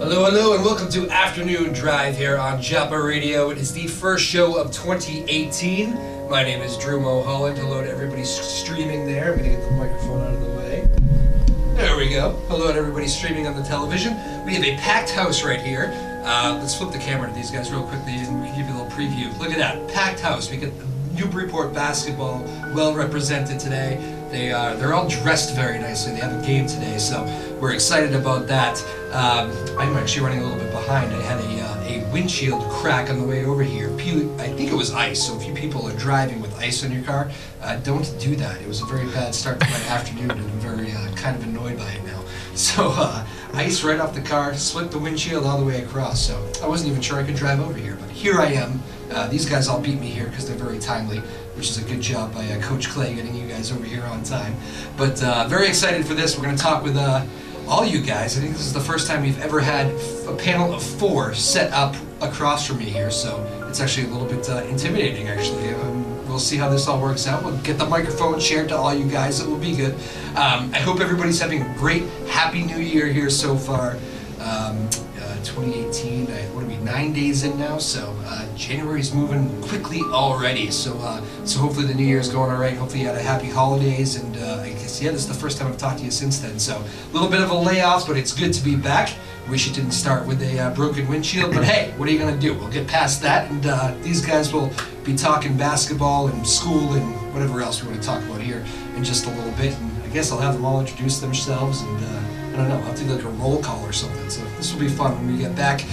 Hello, hello, and welcome to Afternoon Drive here on WJOP Radio. It is the first show of 2018. My name is Drew Moholland. Hello to everybody streaming there. I'm going to get the microphone out of the way. There we go. Hello to everybody streaming on the television. We have a packed house right here. Let's flip the camera to these guys real quickly and we can give you a little preview. Look at that, packed house. We get the Newburyport Basketball well represented today. They're all dressed very nicely. They have a game today, so we're excited about that. I'm actually running a little bit behind. I had a windshield crack on the way over here. I think it was ice, so if you people are driving with ice on your car, don't do that. It was a very bad start to my afternoon, and I'm very kind of annoyed by it now. So ice right off the car, slipped the windshield all the way across, so I wasn't even sure I could drive over here, but here I am. These guys all beat me here because they're very timely, which is a good job by Coach Clay getting you guys over here on time. But very excited for this. We're going to talk with all you guys. I think this is the first time we've ever had a panel of 4 set up across from me here, so it's actually a little bit intimidating, actually. We'll see how this all works out. We'll get the microphone shared to all you guys. It will be good. I hope everybody's having a great, happy new year here so far. 2018, what are we, 9 days in now? So January's moving quickly already. So hopefully the new year's going all right. Hopefully you had a happy holidays, and I guess, yeah, this is the first time I've talked to you since then. So a little bit of a layoff, but it's good to be back. Wish it didn't start with a broken windshield, but hey, what are you going to do? We'll get past that, and these guys will be talking basketball and school and whatever else we want to talk about here in just a little bit. And I guess I'll have them all introduce themselves, and I don't know, I'll have to do like a roll call or something, so this will be fun when we get back.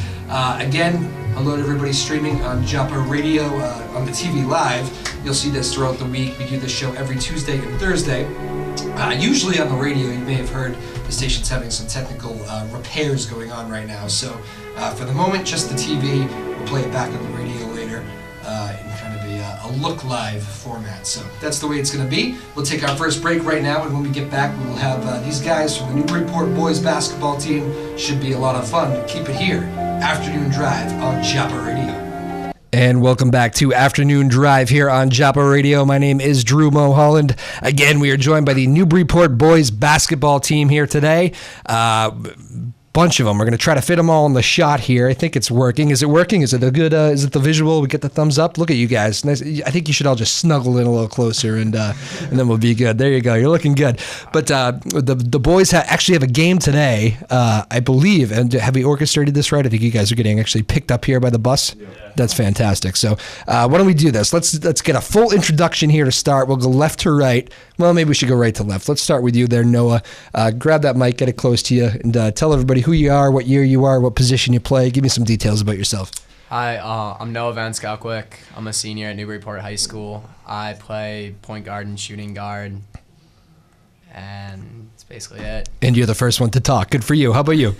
Again, hello to everybody streaming on WJOP Radio, on the TV Live. You'll see this throughout the week. We do this show every Tuesday and Thursday. Usually on the radio, you may have heard the station's having some technical repairs going on right now, so for the moment, just the TV. We'll play it back on the radio later in kind of a look live format. So that's the way it's going to be. We'll take our first break right now, and when we get back, we'll have these guys from the Newburyport boys basketball team. Should be a lot of fun. Keep it here. Afternoon Drive on WJOP Radio. And welcome back to Afternoon Drive here on WJOP Radio. My name is Drew Moholland. Again, we are joined by the Newburyport boys basketball team here today. Bunch of them. We're going to try to fit them all in the shot here. I think it's working. Is it working? Is it a good? Is it the visual? We get the thumbs up. Look at you guys. Nice. I think you should all just snuggle in a little closer, and then we'll be good. There you go. You're looking good. But the boys actually have a game today, I believe. And have we orchestrated this right? I think you guys are getting actually picked up here by the bus. Yeah. That's fantastic. So why don't we do this? Let's get a full introduction here to start. We'll go left to right. Well, maybe we should go right to left. Let's start with you there, Noah. Grab that mic, get it close to you, and tell everybody who you are, what year you are, what position you play. Give me some details about yourself. Hi, I'm Noah Van Skalkwyk. I'm a senior at Newburyport High School. I play point guard and shooting guard, and that's basically it. And you're the first one to talk. Good for you. How about you?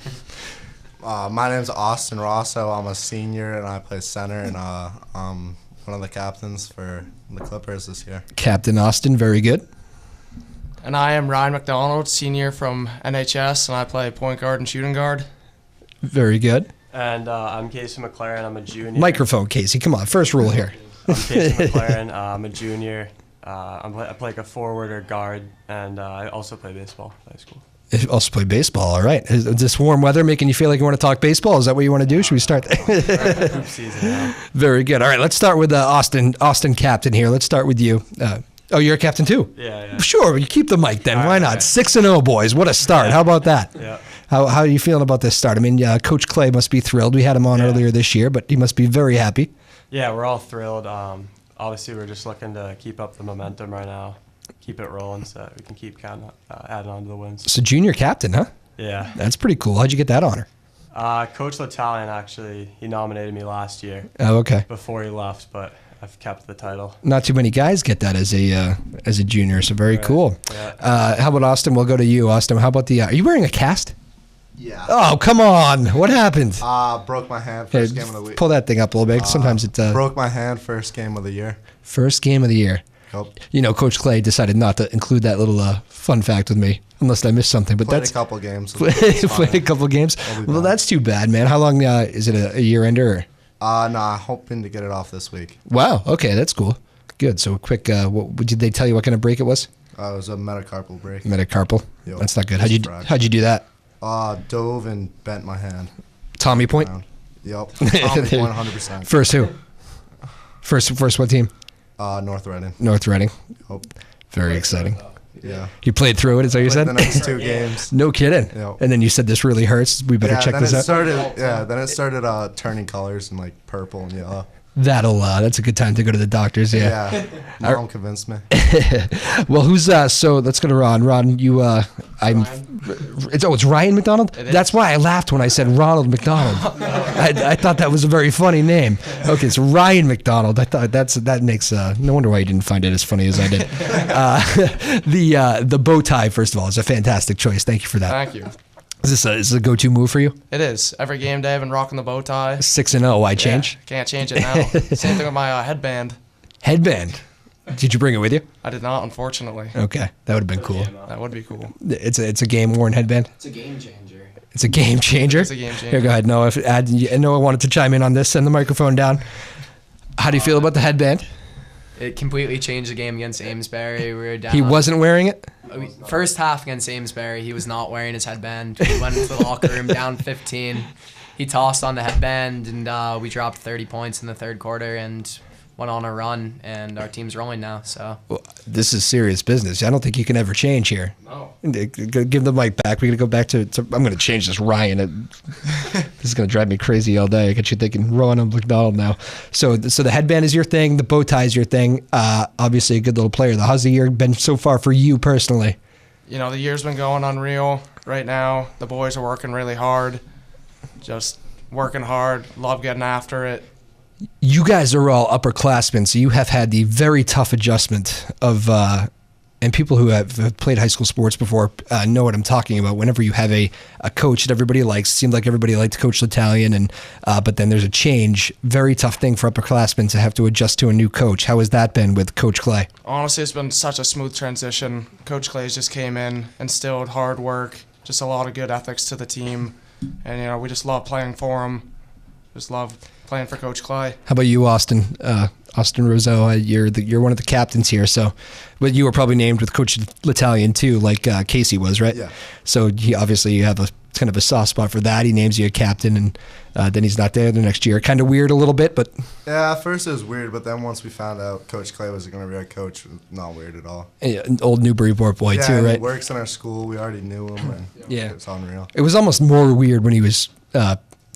My name's Austin Rosso. I'm a senior, and I play center, and I'm one of the captains for the Clippers this year. Captain Austin, very good. And I am Ryan McDonald, senior from NHS, and I play point guard and shooting guard. Very good. And I'm Casey McLaren. I'm a junior. Microphone, Casey. Come on, first rule here. I'm Casey McLaren. I'm a junior. I play like a forward or guard, and I also play baseball at high school. You also play baseball, all right. Is this warm weather making you feel like you want to talk baseball? Is that what you want to do? Should we start? Hoop season now. Very good. All right, let's start with Austin captain here. Let's start with you. Oh, you're a captain too? Yeah. Sure, you keep the mic then. Why not? 6-0, boys. What a start. Yeah. How about that? Yeah. How are you feeling about this start? I mean, Coach Clay must be thrilled. We had him on earlier this year, but he must be very happy. Yeah, we're all thrilled. Obviously, we're just looking to keep up the momentum right now, keep it rolling so that we can keep kind of adding on to the wins. So junior captain, huh? Yeah. That's pretty cool. How'd you get that honor? Coach L'Italian, actually, he nominated me last year. Oh, okay. Before he left, but I've kept the title. Not too many guys get that as a junior, so very cool. Yeah. How about Austin? We'll go to you, Austin. How about are you wearing a cast? Yeah. Oh, come on. What happened? Broke my hand first game of the week. Pull that thing up a little bit. Sometimes it's... broke my hand first game of the year. First game of the year. Yep. You know, Coach Clay decided not to include that little fun fact with me, unless I missed something. But played that's a couple games. Played a couple games. Well, that's too bad, man. How long is it? A year ender? Nah, hoping to get it off this week. Wow. Okay, that's cool. Good. So quick. Did they tell you what kind of break it was? It was a metacarpal break. Metacarpal. Yep. That's not good. How'd you do that? Dove and bent my hand. Tommy Point? Yep. Tommy Point, 100%. First who? First what team? North Reading. North Reading. Yep. Very exciting. Yeah. You played through it, is that what you Played said? the next 2 games. No kidding. Yep. And then you said this really hurts. We better check this out. Then it started turning colors and like purple and yellow. That's a good time to go to the doctors. Yeah. Mom convinced me. Well, who's so let's go to Ron. Ron, you it's Ryan McDonald? That's why I laughed when I said Ronald McDonald. I thought that was a very funny name. Okay, so Ryan McDonald. I thought that makes no wonder why you didn't find it as funny as I did. The bow tie, first of all, is a fantastic choice. Thank you for that. Thank you. Is this a go-to move for you? It is. Every game day I've been rocking the bow tie. 6-0. Why change? Yeah, can't change it now. Same thing with my headband. Headband. Did you bring it with you? I did not, unfortunately. Okay, that would have been cool. That would be cool. It's a game-worn headband. It's a game changer. It's a game changer. It's a game changer. Here, go ahead, Noah. Noah wanted to chime in on this. Send the microphone down. How do you feel about the headband? It completely changed the game against Amesbury. We were down. He wasn't wearing it? First half against Amesbury, he was not wearing his headband. We went into the locker room down 15. He tossed on the headband, and we dropped 30 points in the third quarter and went on a run, and our team's rolling now. So Well, this is serious business. I don't think you can ever change here. No. Give the mic back. We're going to go back to I'm going to change this Ryan. This is going to drive me crazy all day. I got you thinking Ronald McDonald now. So the headband is your thing. The bow tie is your thing. Obviously a good little player. How's the year been so far for you personally? You know, the year's been going unreal right now. The boys are working really hard. Just working hard. Love getting after it. You guys are all upperclassmen, so you have had the very tough adjustment of, and people who have played high school sports before know what I'm talking about. Whenever you have a coach that everybody likes, it seemed like everybody liked Coach L'Italian, and but then there's a change. Very tough thing for upperclassmen to have to adjust to a new coach. How has that been with Coach Clay? Honestly, it's been such a smooth transition. Coach Clay's just came in, instilled hard work, just a lot of good ethics to the team, and you know we just love playing for him. Just love playing for Coach Clay. How about you, Austin? Austin Roseau, you're one of the captains here. So, but you were probably named with Coach L'Italian too, like Casey was, right? Yeah. So you have a kind of a soft spot for that. He names you a captain, and then he's not there the next year. Kind of weird a little bit, but Yeah, at first it was weird, but then once we found out Coach Clay was going to be our coach, it was not weird at all. an old Newburyport boy Yeah, too, and right? he works in our school. We already knew him, and Yeah. it's unreal. It was almost more weird when he was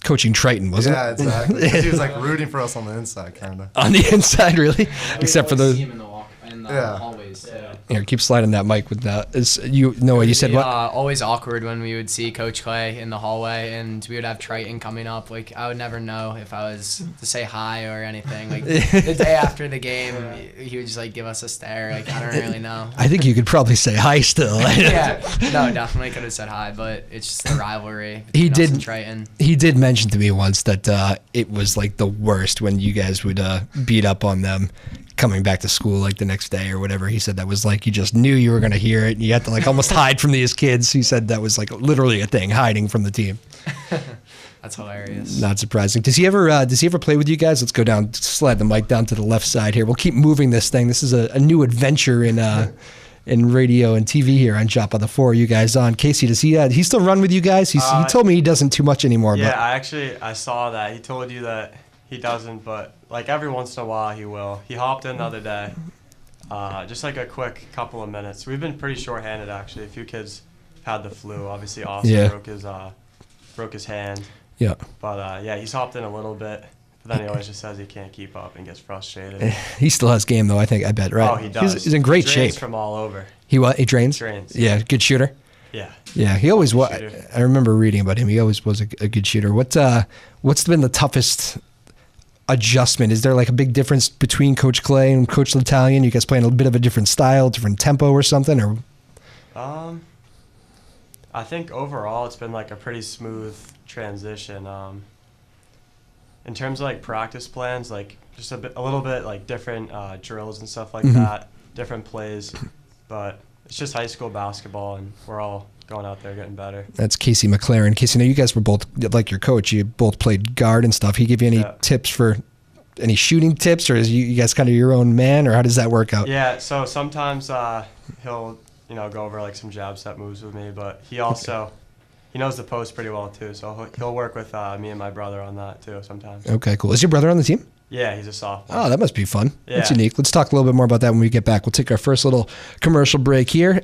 coaching Triton, wasn't Yeah, it? exactly. 'Cause he was like rooting for us on the inside, kind of. On the inside, really, except for the. in the Yeah. hallways too. Here, keep sliding that mic with that. Noah, you said what? Always awkward when we would see Coach Clay in the hallway, and we would have Triton coming up. Like I would never know if I was to say hi or anything. Like the day after the game, he would just like give us a stare. Like I don't really know. I think you could probably say hi still. Yeah, no, definitely could have said hi, but it's just the rivalry He between us did. and Triton. He did mention to me once that it was like the worst when you guys would beat up on them coming back to school like the next day or whatever. He said that was like you just knew you were going to hear it and you had to like almost hide from these kids. He said that was like literally a thing, hiding from the team. That's hilarious. Not surprising. Does he ever play with you guys? Let's go down, slide the mic down to the left side here. We'll keep moving this thing. This is a new adventure in radio and TV here on Jop on the 4. You guys on. Casey, does he still run with you guys? He told me he doesn't too much anymore. Yeah, but I saw that. He told you that he doesn't, but like every once in a while he will. He hopped in the other day, just like a quick couple of minutes. We've been pretty short-handed actually. A few kids had the flu. Obviously, Austin broke his hand. Yeah. But yeah, he's hopped in a little bit. But then he always just says he can't keep up and gets frustrated. He still has game though. I bet, right? Oh, he does. He's in great He drains shape. from all over. He drains. Drains. Yeah, good shooter. Yeah. Yeah, he always was. Shooter. I remember reading about him. He always was a good shooter. What's been the toughest adjustment? Is there like a big difference between Coach Clay and Coach L'Italian? You guys playing a bit of a different style, different tempo, or something? Or I think overall it's been like a pretty smooth transition. In terms of like practice plans, like just a little bit like different drills and stuff like that, different plays, but it's just high school basketball and we're all going out there getting better. That's Casey McLaren. Casey, now you guys were both like your coach. You both played guard and stuff. He give you any tips for any shooting tips, or is you guys kind of your own man, or how does that work out? Yeah, so sometimes he'll go over like some jab set moves with me, but he he knows the post pretty well too. So he'll work with me and my brother on that too sometimes. Okay, cool. Is your brother on the team? Yeah, he's a sophomore. Oh, that must be fun. Yeah. That's unique. Let's talk a little bit more about that when we get back. We'll take our first little commercial break here.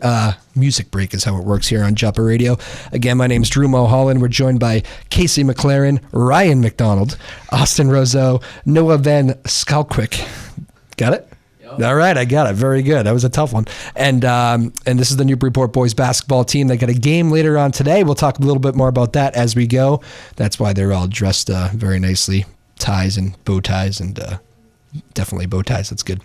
Music break is how it works here on WJOP Radio. Again, my name's Drew Moholland. We're joined by Casey McLaren, Ryan McDonald, Austin Roseau, Noah Van Skalkwyk. Got it? Yep. All right, I got it. Very good. That was a tough one. And this is the Newburyport boys basketball team. They got a game later on today. We'll talk a little bit more about that as we go. That's why they're all dressed very nicely. Ties and bow ties and definitely bow ties. That's good.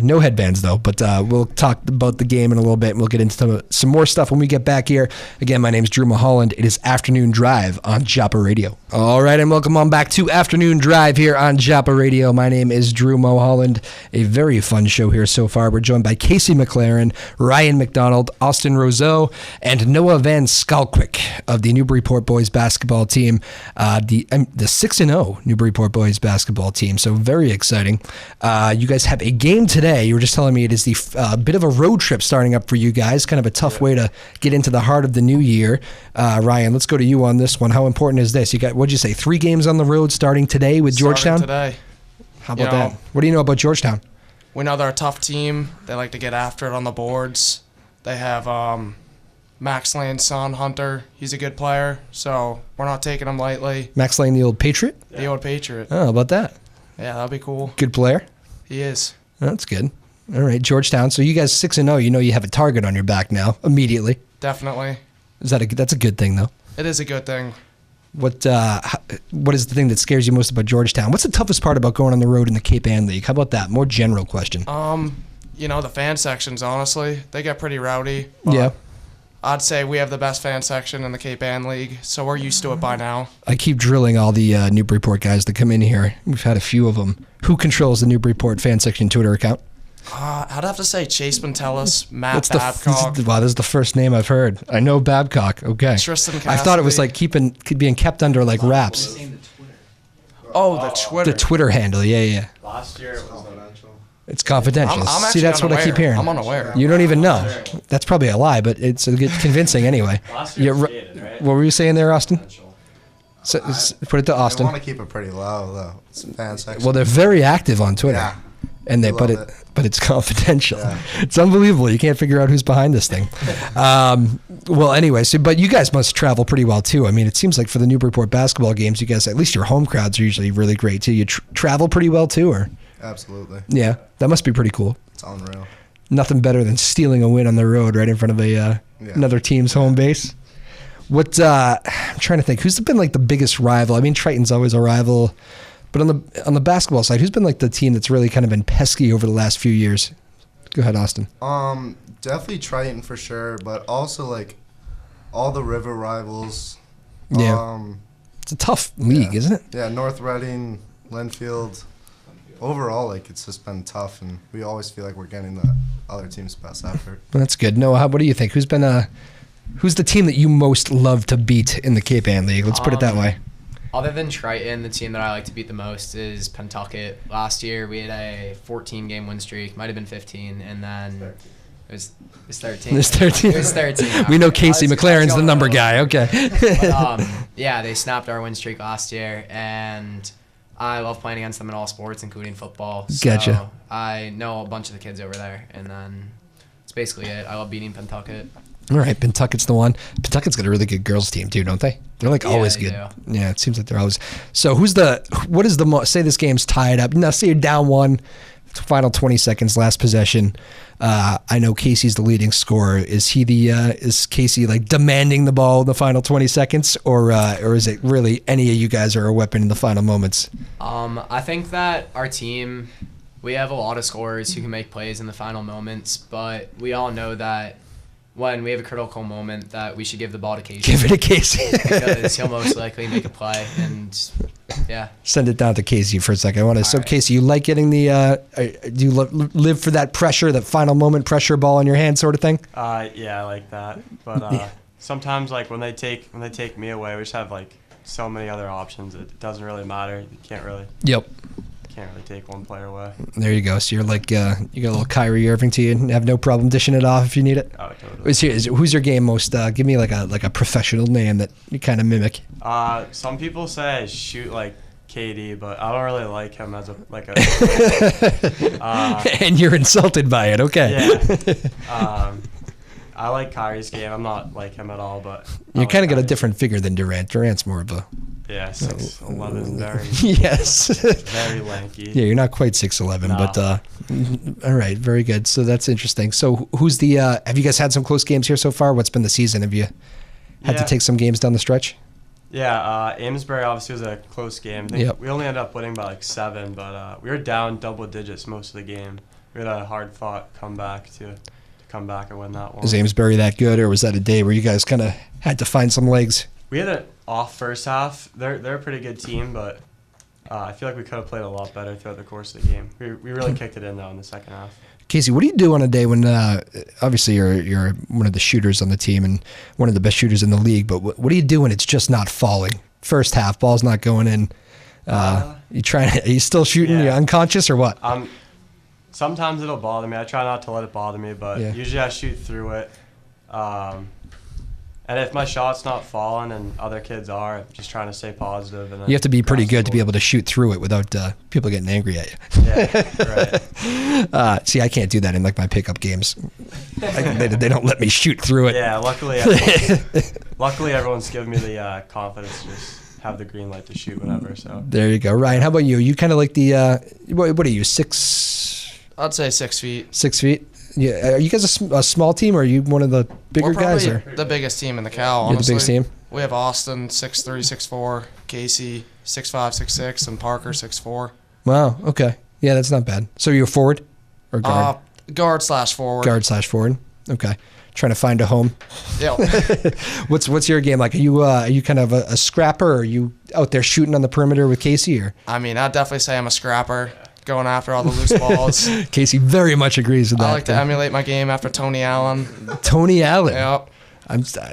No headbands though, but we'll talk about the game in a little bit and we'll get into some more stuff when we get back here. Again, my name is Drew Moholland. It is Afternoon Drive on WJOP Radio. All right, and welcome on back to Afternoon Drive here on WJOP Radio. My name is Drew Moholland. A very fun show here so far. We're joined by Casey McLaren, Ryan McDonald, Austin Roseau, and Noah Van Skalkwyk of the Newburyport boys basketball team, the 6-0 Newburyport boys basketball team. So very exciting. You guys have a game today. You were just telling me it is the bit of a road trip starting up for you guys. Kind of a tough way to get into the heart of the new year. Ryan, let's go to you on this one. How important is this? You got, what'd you say, 3 games on the road starting today with Georgetown? Today. How about that? What do you know about Georgetown? We know they're a tough team. They like to get after it on the boards. They have Max Lane's son, Hunter. He's a good player, so we're not taking him lightly. Max Lane, the old Patriot? The old Patriot. Oh, how about that? Yeah, that'll be cool. Good player? He is. That's good. All right, Georgetown. So you guys 6-0. You know you have a target on your back now immediately. Definitely. That's a good thing though. It is a good thing. What is the thing that scares you most about Georgetown? What's the toughest part about going on the road in the Cape Ann League? How about that? More general question. The fan sections, honestly, they get pretty rowdy. Yeah. I'd say we have the best fan section in the Cape Ann League, so we're used to it by now. I keep drilling all the Newburyport guys that come in here. We've had a few of them. Who controls the Newburyport fan section Twitter account? I'd have to say Chase Mantellis, Matt Babcock. Wow, this is the first name I've heard. I know Babcock. Okay. Tristan Cassidy. I thought it was like being kept under like wraps. Oh, the Twitter. The Twitter handle. Yeah. Last year it was It's confidential. I'm See, actually that's unaware. what I keep hearing. I'm unaware. You don't even know. That's probably a lie, but it's convincing anyway. last year. It skated, right? What were you saying there, Austin? So, put it to I Austin. want to keep it pretty low though. It's fan section. Well, they're very active on Twitter. Yeah. And We love but it's confidential. Yeah. It's unbelievable. You can't figure out who's behind this thing. Well, anyway, but you guys must travel pretty well too. I mean, it seems like for the Newburyport basketball games, you guys, at least your home crowds are usually really great too. You travel pretty well too, or? Absolutely. Yeah, that must be pretty cool. It's unreal. Nothing better than stealing a win on the road right in front of another team's home base. What I'm trying to think, who's been like the biggest rival? I mean, Triton's always a rival, but on the basketball side, who's been like the team that's really kind of been pesky over the last few years? Go ahead, Austin. Definitely Triton for sure, but also like all the river rivals. Yeah. It's a tough league, isn't it? Yeah, North Reading, Linfield. Overall, like it's just been tough, and we always feel like we're getting the other team's best effort. That's good. Noah, what do you think? Who's the team that you most love to beat in the Cape Ann League? Let's put it that way. Other than Triton, the team that I like to beat the most is Pentucket. Last year, we had a 14-game win streak. Might have been 15, and then it was 13. It was 13. It was 13. We know Casey McLaren's the number guy. Okay. But, yeah, they snapped our win streak last year, and I love playing against them in all sports, including football. So Gotcha. I know a bunch of the kids over there, and then that's basically it. I love beating Pentucket. All right, Pentucket's the one. Pentucket's got a really good girls team too, don't they? They're like always good. Do. Yeah, it seems like they're always. So what is the say this game's tied up? Now say you're down one, final 20 seconds, last possession. I know Casey's the leading scorer. Is Casey like demanding the ball in the final 20 seconds, or is it really any of you guys are a weapon in the final moments? I think that our team, we have a lot of scorers who can make plays in the final moments, but we all know that when we have a critical moment that we should give the ball to Casey. Give it to Casey. Because he'll most likely make a play, and yeah. Send it down to Casey for a second. So right. Casey, you like getting the, do you live for that pressure, that final moment pressure ball in your hand sort of thing? Yeah, I like that. But sometimes like when they take me away, we just have like so many other options. It doesn't really matter. You can't can't really take one player away. There you go. So you're like you got a little Kyrie Irving to you and have no problem dishing it off if you need it. Oh, totally. Who's your game most? Give me like a professional name that you kind of mimic. Some people say I shoot like KD, but I don't really like him as a and you're insulted by it. Okay. Yeah. I like Kyrie's game. I'm not like him at all, but you kind of got a different figure than Durant. Durant's more of a 6'11", very yes, very lanky. Yeah, you're not quite 6'11", No. but all right, very good. So that's interesting. So who's the? Have you guys had some close games here so far? What's been the season? Have you had to take some games down the stretch? Yeah, Amesbury obviously was a close game. I think Yep. we only ended up winning by like 7, but we were down double digits most of the game. We had a hard fought comeback to come back and win that one. Is Amesbury that good, or was that a day where you guys kind of had to find some legs? We had an off first half. They're a pretty good team, but I feel like we could have played a lot better throughout the course of the game. We really kicked it in though in the second half. Casey, what do you do on a day when obviously you're one of the shooters on the team and one of the best shooters in the league, but what do you do when it's just not falling? First half, ball's not going in. Are you still shooting? Yeah. You're unconscious or what? Sometimes it'll bother me. I try not to let it bother me, but usually I shoot through it. And if my shot's not falling and other kids are, I'm just trying to stay positive. And then You have to be pretty good to be able to shoot through it without people getting angry at you. Yeah, right. See, I can't do that in like my pickup games. They don't let me shoot through it. Yeah, luckily everyone's given me the confidence to just have the green light to shoot whenever. So There you go. Ryan, how about you? You kind of like the, what are you, 6? I'd say 6 feet. 6 feet? Yeah. Are you guys a small team, or are you one of the bigger We're guys? probably Or? the biggest team in the Cal, You're the honestly. biggest team? We have Austin 6'3", 6'4", Casey 6'5", 6'6", and Parker 6'4". Wow. Okay. Yeah, that's not bad. So you're forward or guard? Guard/forward. Guard/forward. Okay. Trying to find a home. Yeah. What's your game like? Are you kind of a scrapper? Or are you out there shooting on the perimeter with Casey? Or I mean, I'd definitely say I'm a scrapper, going after all the loose balls. Casey very much agrees with that. I like to emulate my game after Tony Allen. Tony Allen. Yep.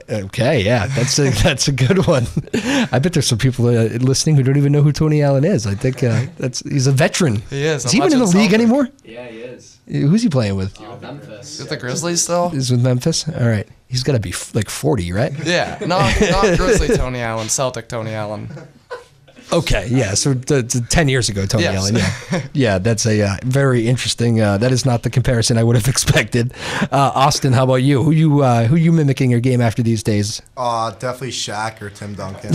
Okay, yeah, that's a good one. I bet there's some people listening who don't even know who Tony Allen is. I think he's a veteran. He is. Is he even in the league anymore? Yeah, he is. Who's he playing with? Memphis. Is it the Grizzlies still? He's with Memphis. All right, he's got to be like 40, right? Yeah, not Grizzly Tony Allen, Celtic Tony Allen. Okay, yeah. So 10 years ago, Tony Yes. Allen. Yeah, yeah. That's a very interesting. That is not the comparison I would have expected. Austin, how about you? Who you mimicking your game after these days? Definitely Shaq or Tim Duncan.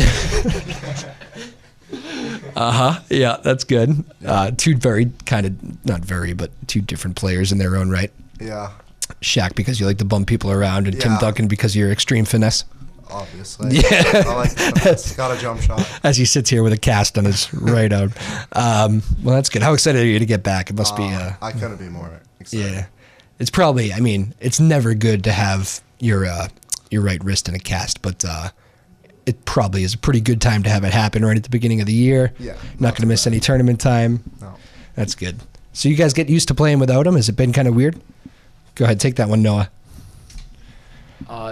Yeah, that's good. Two very kind of not very, but two different players in their own right. Yeah, Shaq because you like to bump people around, and Tim Yeah. Duncan because of your extreme finesse. obviously. Yeah. I like the got a jump shot. As he sits here with a cast on his right arm. Well, that's good. How excited are you to get back? It must be. I couldn't be more excited. Yeah, it's probably. I mean, it's never good to have your right wrist in a cast, but it probably is a pretty good time to have it happen right at the beginning of the year. Yeah, Not going to miss any tournament time. No. That's good. So you guys get used to playing without him? Has it been kind of weird? Go ahead, take that one, Noah.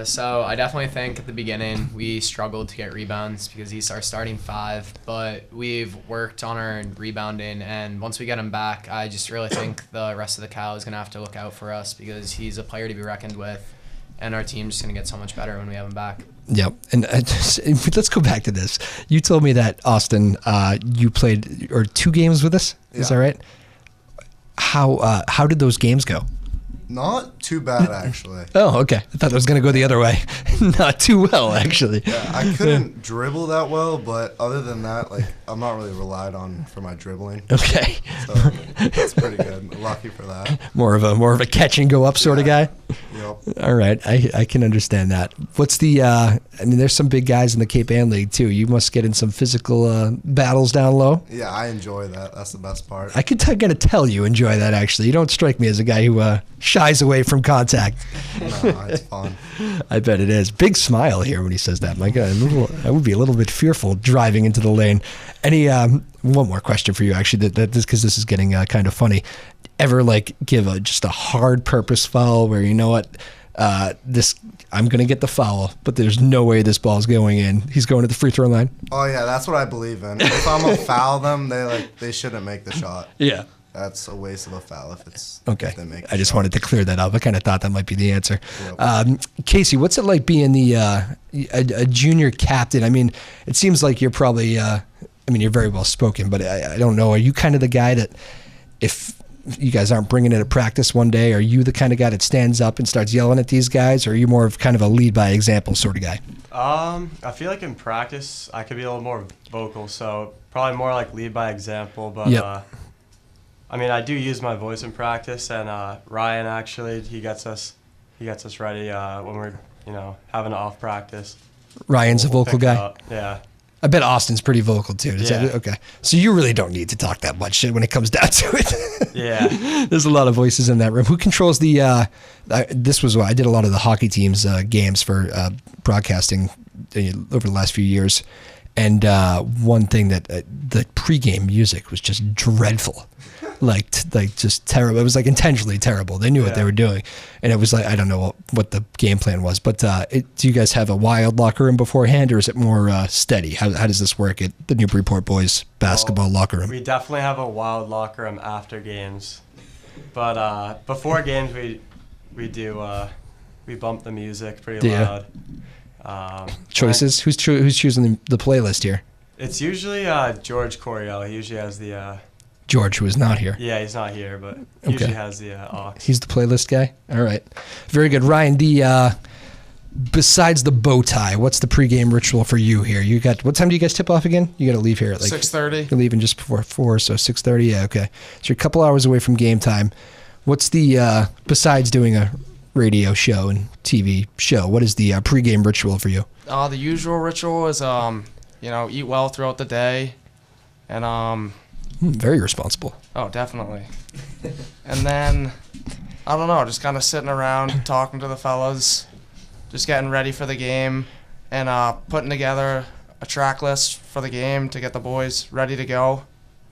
So I definitely think at the beginning we struggled to get rebounds because he's our starting 5, but we've worked on our rebounding, and once we get him back, I just really think the rest of the Cal is going to have to look out for us because he's a player to be reckoned with, and our team's just going to get so much better when we have him back. Yep. And let's go back to this. You told me that, Austin, you played 2 games with us. Is that right? How did those games go? Not too bad, actually. Oh, okay. I thought it was going to go the other way. Not too well, actually. Yeah, I couldn't dribble that well, but other than that, like, I'm not really relied on for my dribbling. Okay. So it's pretty good. Lucky for that. More of a catch and go up sort of guy. Yep. All right, I can understand that. What's the? I mean, there's some big guys in the Cape Ann League too. You must get in some physical battles down low. Yeah, I enjoy that. That's the best part. I gotta tell you enjoy that actually. You don't strike me as a guy who shies away from contact. No, it's fun. I bet it is. Big smile here when he says that. My God, I would be a little bit fearful driving into the lane. Any one more question for you actually, because this is getting kind of funny. Ever like give just a hard purpose foul where you know what, I'm going to get the foul, but there's no way this ball's going in. He's going to the free throw line. Oh yeah, that's what I believe in. If I'm gonna foul them, they shouldn't make the shot. Yeah. That's a waste of a foul if it's Okay. If they make I just wanted to clear that up. I kind of thought that might be the answer. Yep. Casey, what's it like being a junior captain? I mean, it seems like you're probably, you're very well spoken, but I don't know. Are you kind of the guy that if you guys aren't bringing it to practice one day, are you the kind of guy that stands up and starts yelling at these guys, or are you more of kind of a lead by example sort of guy? I feel like in practice I could be a little more vocal, so probably more like lead by example. But Yep. I do use my voice in practice, and Ryan actually he gets us ready when we're having an off practice. Ryan's a We'll vocal pick it guy. up. Yeah. I bet Austin's pretty vocal too. Is Yeah. that okay? So you really don't need to talk that much shit when it comes down to it. Yeah. There's a lot of voices in that room. Who controls the? This was I did a lot of the hockey teams games for broadcasting over the last few years, and one thing that the pregame music was just dreadful. Like just terrible. It was like intentionally terrible. They knew what they were doing, and it was like I don't know what the game plan was. But do you guys have a wild locker room beforehand, or is it more steady? How does this work at the Newburyport boys basketball locker room? We definitely have a wild locker room after games, but before games we bump the music pretty loud. Choices? Who's choosing the playlist here? It's usually George Coriel. He usually has the. George, who is not here. Yeah, he's not here, but he usually has the aux. He's the playlist guy? All right. Very good. Ryan, besides the bow tie, what's the pregame ritual for you here? What time do you guys tip off again? You got to leave here at 6:30. You're leaving just before 4, so 6:30. Yeah, okay. So you're a couple hours away from game time. What's the, besides doing a radio show and TV show, what is the pregame ritual for you? The usual ritual is eat well throughout the day, and Very responsible. Oh, definitely. And then, I don't know, just kind of sitting around, talking to the fellas, just getting ready for the game, and putting together a track list for the game to get the boys ready to go.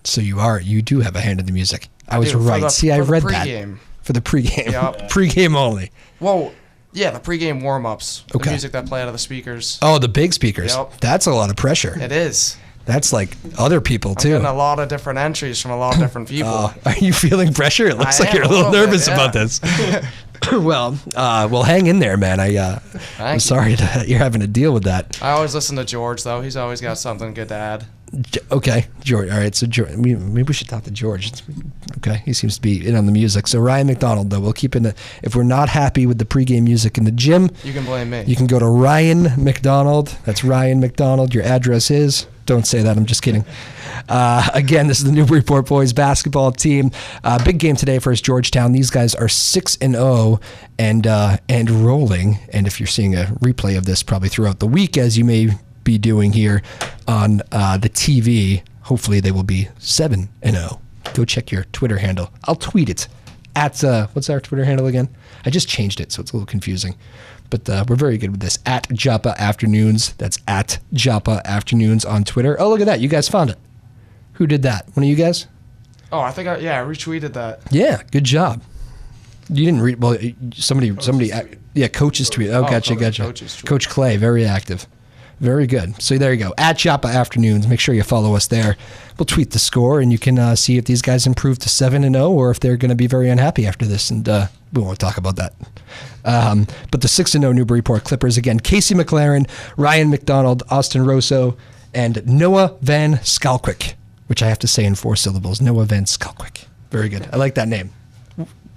So you do have a hand in the music. I was do, right. See, I read that. Pregame. For the pregame. Yep. Pregame only. Well, yeah, the pregame warm-ups. Okay. The music that play out of the speakers. Oh, the big speakers. Yep. That's a lot of pressure. It is. That's like other people I'm too. getting a lot of different entries from a lot of different people. Are you feeling pressure? It looks I like am you're a a little little bit, nervous yeah. about this. Well, hang in there, man. I'm Thank sorry that you're having to deal with that. I always listen to George, though. He's always got something good to add. Okay, George. All right, so George, maybe we should talk to George. Okay, he seems to be in on the music. So Ryan McDonald, though, we'll keep in if we're not happy with the pregame music in the gym, You can blame me. you can go to Ryan McDonald. That's Ryan McDonald. Your address is. Don't say that. I'm just kidding. Again, this is the Newburyport boys basketball team. Big game today versus Georgetown. These guys are 6-0 and rolling. And if you're seeing a replay of this probably throughout the week, as you may be doing here on the TV, hopefully they will be 7-0. Go check your Twitter handle. I'll tweet it at what's our Twitter handle again? I just changed it, so it's a little confusing. But we're very good with this. At Joppa Afternoons. That's at Joppa Afternoons on Twitter. Oh, look at that. You guys found it. Who did that? One of you guys? Oh, I think I retweeted that. Yeah, good job. You didn't read. Well, somebody. Yeah, coaches tweet. Oh, gotcha. Coaches tweet. Coach Clay, very active. Very good. So there you go. At Joppa Afternoons. Make sure you follow us there. We'll tweet the score, and you can see if these guys improve to 7-0 or if they're going to be very unhappy after this. And we won't talk about that. But the 6-0 Newburyport Clippers, again, Casey McLaren, Ryan McDonald, Austin Rosso, and Noah Van Skalkwyk, which I have to say in 4 syllables. Noah Van Skalkwyk. Very good. I like that name.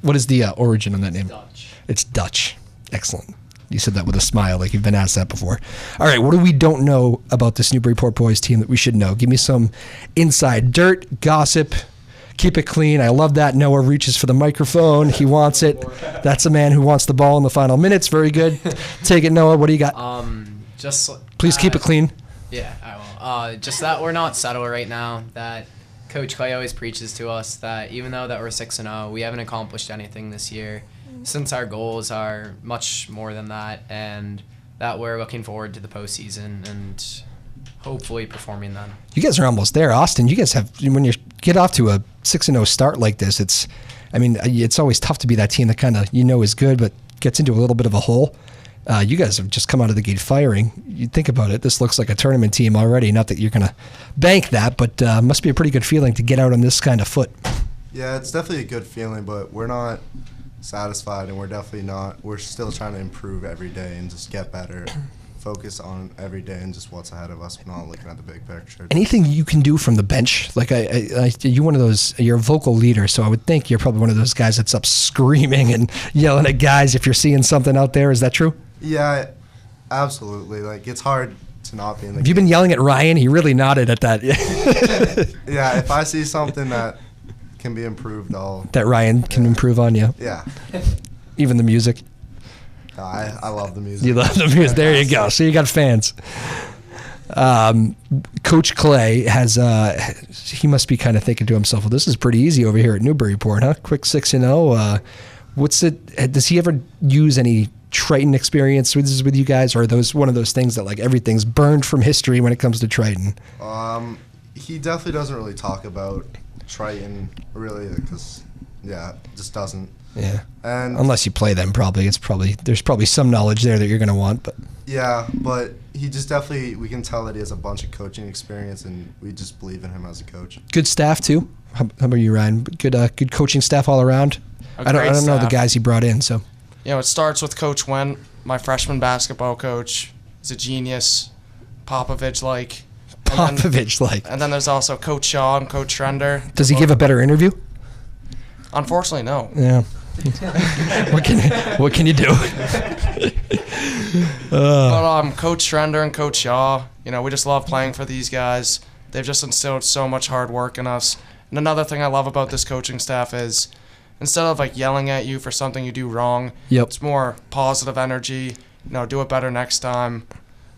What is the origin of that name? Dutch. It's Dutch. Excellent. You said that with a smile, like you've been asked that before. All right, what do we don't know about this Newburyport boys team that we should know? Give me some inside dirt, gossip. Keep it clean. I love that. Noah reaches for the microphone. He wants it. That's a man who wants the ball in the final minutes. Very good. Take it, Noah. What do you got? Please keep it clean. Yeah, I will. Just that we're not settled right now. That Coach Clay always preaches to us that even though that we're 6-0, we haven't accomplished anything this year. Since our goals are much more than that, and that we're looking forward to the postseason and hopefully performing then. You guys are almost there, Austin. You guys have, when you get off to a 6-0 start like this, it's always tough to be that team that kind of is good, but gets into a little bit of a hole. You guys have just come out of the gate firing. You think about it, this looks like a tournament team already. Not that you're going to bank that, but must be a pretty good feeling to get out on this kind of foot. Yeah, it's definitely a good feeling, but we're not satisfied, and we're still trying to improve every day and just get better. Focus on every day and just what's ahead of us, not looking at the big picture. Anything you can do from the bench? Like you're one of those. You're a vocal leader, so I would think you're probably one of those guys that's up screaming and yelling at guys if you're seeing something out there. Is that true? Yeah, absolutely. Like, it's hard to not be in the Have you been yelling at Ryan? He really nodded at that. Yeah, if I see something that can be improved, that Ryan can improve on you. Yeah. Even the music. I love the music. You love the music. There you go. So you got fans. Coach Clay has. He must be kind of thinking to himself, "Well, this is pretty easy over here at Newburyport, huh? Quick 6-0. What's it? Does he ever use any Triton experience with you guys, or are those one of those things that like everything's burned from history when it comes to Triton?" He definitely doesn't really talk about Triton, really, because just doesn't. Yeah. And unless you play them, there's probably some knowledge there that you're going to want, but. Yeah, but he just definitely, we can tell that he has a bunch of coaching experience, and we just believe in him as a coach. Good staff too. How about you, Ryan? Good coaching staff all around. I don't know the guys he brought in, so. It starts with Coach Went, my freshman basketball coach. He's a genius, Popovich-like. And then there's also Coach Shaw and Coach Trender. Does he give a better interview? Unfortunately, no. Yeah. What can you do? But Coach Trender and Coach Shaw, we just love playing for these guys. They've just instilled so much hard work in us. And another thing I love about this coaching staff is instead of like yelling at you for something you do wrong, it's more positive energy. Do it better next time.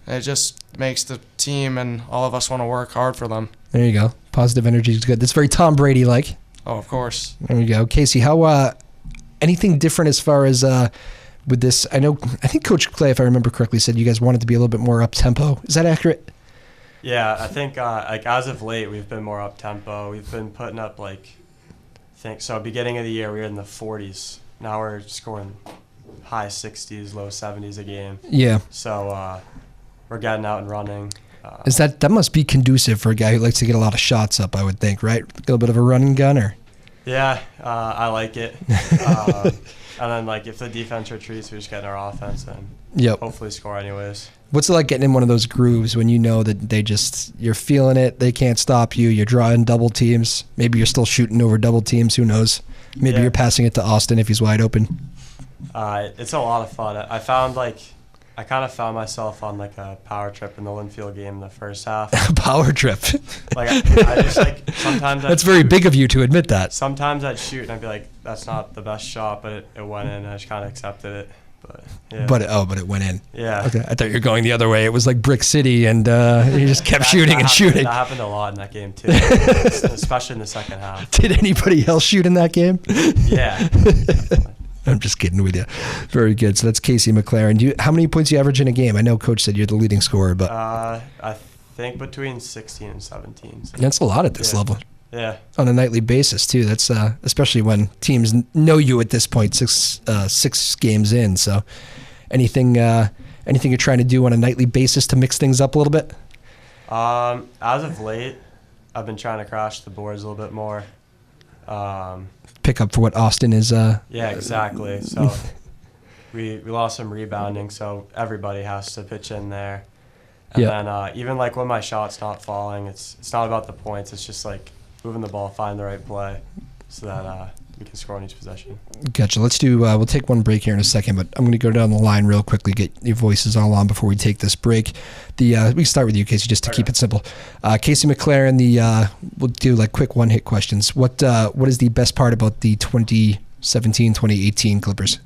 And it just makes the team and all of us want to work hard for them. There you go. Positive energy is good. That's very Tom Brady-like. Oh, of course. There you go. Casey, how anything different as far as with this? I think Coach Clay, if I remember correctly, said you guys wanted to be a little bit more up-tempo. Is that accurate? Yeah, I think as of late, we've been more up-tempo. We've been putting up beginning of the year, we were in the 40s. Now we're scoring high 60s, low 70s a game. Yeah. So we're getting out and running. That must be conducive for a guy who likes to get a lot of shots up, I would think, right? A little bit of a running gun, or? Yeah, I like it. And then, if the defense retreats, we just get in our offense and hopefully score anyways. What's it like getting in one of those grooves when you know that you're feeling it, they can't stop you, you're drawing double teams, maybe you're still shooting over double teams, who knows? Maybe you're passing it to Austin if he's wide open. It's a lot of fun. I kind of found myself on a power trip in the Linfield game in the first half. Power trip. I just sometimes. That's very big of you to admit that. Sometimes I'd shoot and I'd be like, "That's not the best shot," but it went in. And I just kind of accepted it. But yeah. But it went in. Yeah. Okay. I thought you were going the other way. It was like Brick City, and you just kept shooting and shooting. That happened a lot in that game too, especially in the second half. Did anybody else shoot in that game? Yeah. I'm just kidding with you. Very good. So that's Casey McLaren. How many points do you average in a game? I know Coach said you're the leading scorer, but I think between 16 and 17. So that's a lot at this level. Yeah. On a nightly basis too. That's especially when teams know you at this point, six games in. So anything you're trying to do on a nightly basis to mix things up a little bit? As of late, I've been trying to crash the boards a little bit more. Pick up for what Austin is. Yeah, exactly. So we lost some rebounding, so everybody has to pitch in there. And then even when my shot's not falling, it's not about the points. It's just moving the ball, find the right play, so that we can score on each possession. Gotcha. Let's do. We'll take one break here in a second, but I'm going to go down the line real quickly, get your voices all on before we take this break. We can start with you, Casey, just to keep it simple. Casey McLaren. We'll do quick one-hit questions. What is the best part about the 2017-2018 Clippers?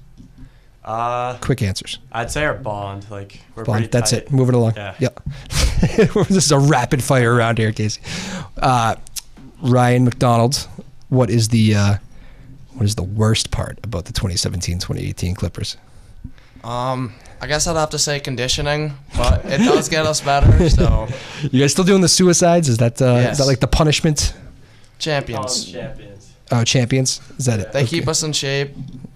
Quick answers. I'd say our bond. We're bond. pretty That's tight. it. Moving along. Yeah. This is a rapid fire around here, Casey. Ryan McDonald. What is the worst part about the 2017-2018 Clippers? I guess I'd have to say conditioning, but it does get us better. So you guys still doing the suicides? Is that yes. Is that the punishment? Champions. Champions. Oh, champions. Is that it? They keep us in shape,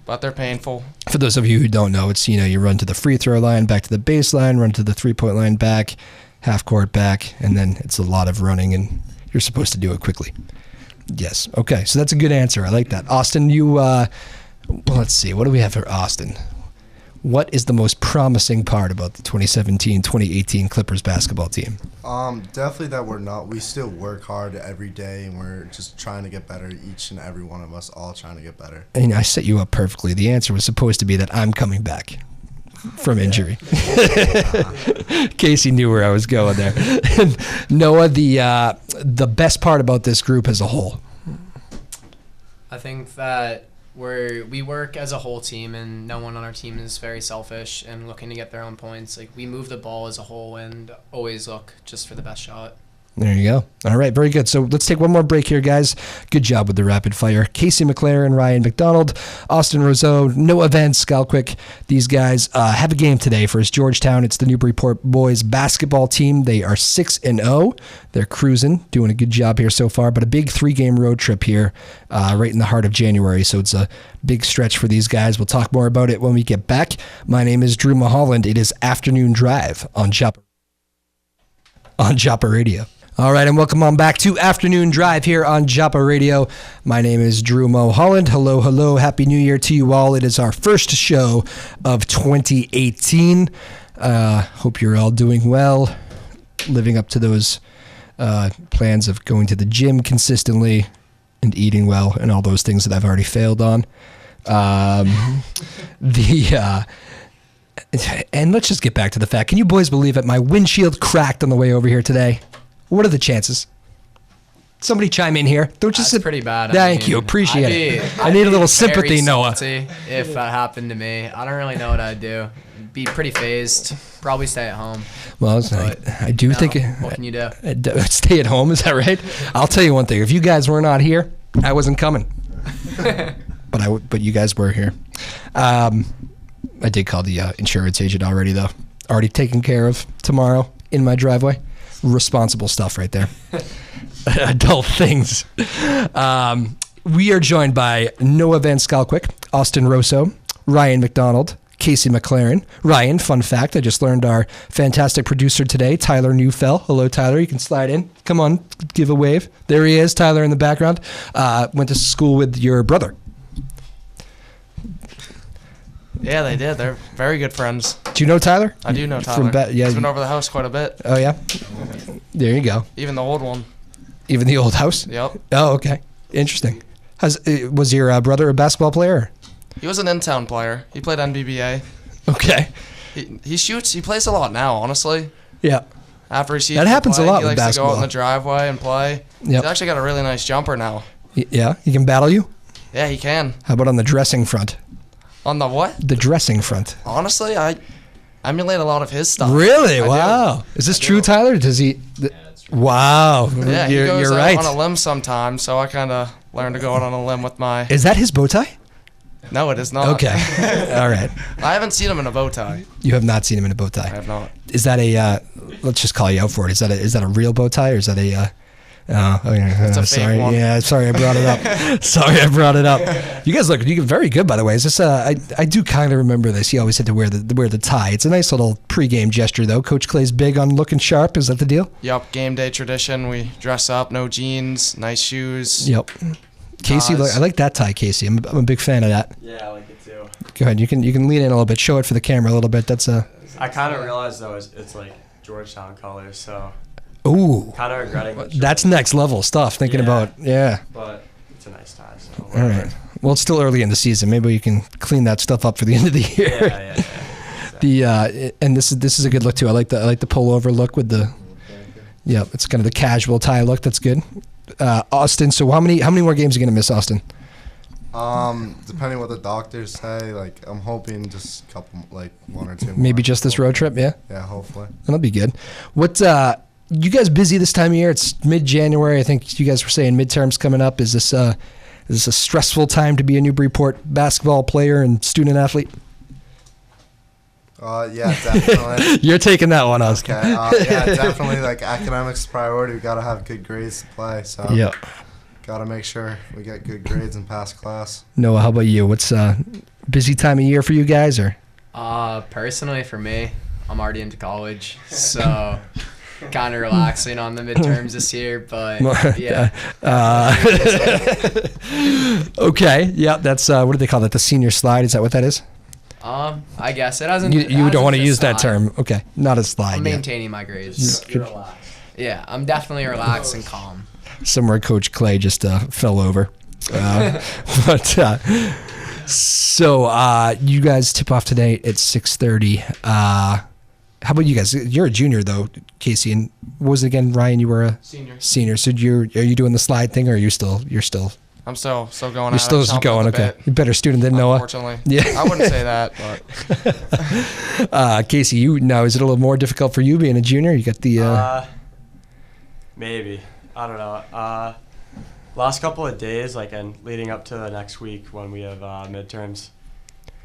but they're painful. For those of you who don't know, it's, you run to the free throw line, back to the baseline, run to the 3-point line, back, half court back, and then it's a lot of running, and you're supposed to do it quickly. Yes. Okay. So that's a good answer. I like that. Austin, well, let's see. What do we have for Austin? What is the most promising part about the 2017-2018 Clippers basketball team? Definitely that we still work hard every day, and we're just trying to get better. Each and every one of us all trying to get better. And I set you up perfectly. The answer was supposed to be that I'm coming back from injury. Casey knew where I was going there. Noah, the best part about this group as a whole? I think that we work as a whole team, and no one on our team is very selfish and looking to get their own points. Like, we move the ball as a whole and always look just for the best shot. There you go. All right, very good. So let's take one more break here, guys. Good job with the rapid fire. Casey McLaren, Ryan McDonald, Austin Roseau, Noah Van Skalquick. These guys have a game today versus Georgetown. It's the Newburyport boys basketball team. They are 6-0. They're cruising, doing a good job here so far, but a big 3-game road trip here right in the heart of January. So it's a big stretch for these guys. We'll talk more about it when we get back. My name is Drew Moholland. It is Afternoon Drive on WJOP Radio. All right, and welcome on back to Afternoon Drive here on WJOP Radio. My name is Drew Moholland. Hello, hello. Happy New Year to you all. It is our first show of 2018. Hope you're all doing well, living up to those plans of going to the gym consistently and eating well and all those things that I've already failed on. And let's just get back to the fact. Can you boys believe it? My windshield cracked on the way over here today. What are the chances? Somebody chime in here. Don't just That's pretty bad. Thank you. Appreciate it. I need a little sympathy, Noah. If that happened to me, I don't really know what I'd do. Be pretty phased. Probably stay at home. Well, I do think. What can you do? Stay at home. Is that right? I'll tell you one thing. If you guys were not here, I wasn't coming. But you guys were here. I did call the insurance agent already, though. Already taken care of tomorrow in my driveway. Responsible stuff right there. Adult things. We are joined by Noah Van Skalquick, Austin Roseau, Ryan McDonald, Casey McLaren. Ryan, fun fact, I just learned our fantastic producer today, Tyler Neufeld. Hello, Tyler. You can slide in. Come on, give a wave. There he is, Tyler in the background. Went to school with your brother. Yeah, they did. They're very good friends. Do you know Tyler? I do know Tyler. He's been over the house quite a bit. Oh, yeah? There you go. Even the old one. Even the old house? Yep. Oh, okay. Interesting. Was your brother a basketball player? He was an in-town player. He played NBBA. Okay. He shoots. He plays a lot now, honestly. Yeah. After he sees that happens play, a lot he with likes basketball. to go out in the driveway and play. Yep. He's actually got a really nice jumper now. Yeah? He can battle you? Yeah, he can. How about on the dressing front? On the what? The dressing front. Honestly, I emulate a lot of his stuff. Really? Wow. Is this true, Tyler? Does he? Wow. Yeah, he goes you're right. on a limb sometimes, so I kind of learned to go out on a limb with my... Is that his bow tie? No, it is not. Okay. All right. I haven't seen him in a bow tie. You have not seen him in a bow tie? I have not. Is that a, let's just call you out for it. Is that a real bow tie, or is that a... It's a fake sorry. one. Yeah, sorry I brought it up. Sorry I brought it up. You guys look very good, by the way. Is this? I do kind of remember this. He always had to wear the tie. It's a nice little pregame gesture, though. Coach Clay's big on looking sharp. Is that the deal? Yep, game day tradition. We dress up, no jeans, nice shoes. Yep. Casey, I like that tie, Casey. I'm a big fan of that. Yeah, I like it too. Go ahead. You can lean in a little bit. Show it for the camera a little bit. That's a. I kind of realized though it's like Georgetown colors, so. Ooh. Kind of regretting. That's next level stuff. Thinking about But it's a nice tie. So all right. Well, it's still early in the season. Maybe you can clean that stuff up for the end of the year. Yeah. The and this is a good look too. I like the pullover look with the. Yeah, it's kind of the casual tie look. That's good. Austin. So how many more games are you gonna miss, Austin? Depending what the doctors say, like I'm hoping just a couple, like 1 or 2 more. Maybe just this road trip. Yeah. Yeah, hopefully. That'll be good. What? You guys busy this time of year? It's mid-January. I think you guys were saying midterms coming up. Is this a stressful time to be a Newburyport basketball player and student athlete? Yeah, definitely. You're taking that one, Austin. Okay. Yeah, definitely. Like academics priority. We gotta have good grades to play. So. Yeah. Gotta make sure we get good grades and pass class. Noah, how about you? What's Busy time of year for you guys, or? Personally, for me, I'm already into college, so kind of relaxing on the midterms this year. But yeah. Okay. Yeah, that's what do they call that? The senior slide? Is that what that is? I guess it hasn't. You don't want to use that term. Okay, not a slide. I'm maintaining my grades. Yeah, I'm definitely relaxed and calm. Somewhere Coach Clay just fell over. So you guys tip off today at 6:30. How about you guys? You're a junior though, Casey, and what was it again, Ryan? You were a senior. So are you doing the slide thing, or are you're still? I'm still going. You're still just going. Okay, you're a better student than Noah. Unfortunately, yeah. I wouldn't say that, but Casey, is it a little more difficult for you being a junior? You got the maybe, I don't know. Last couple of days, and leading up to the next week when we have midterms,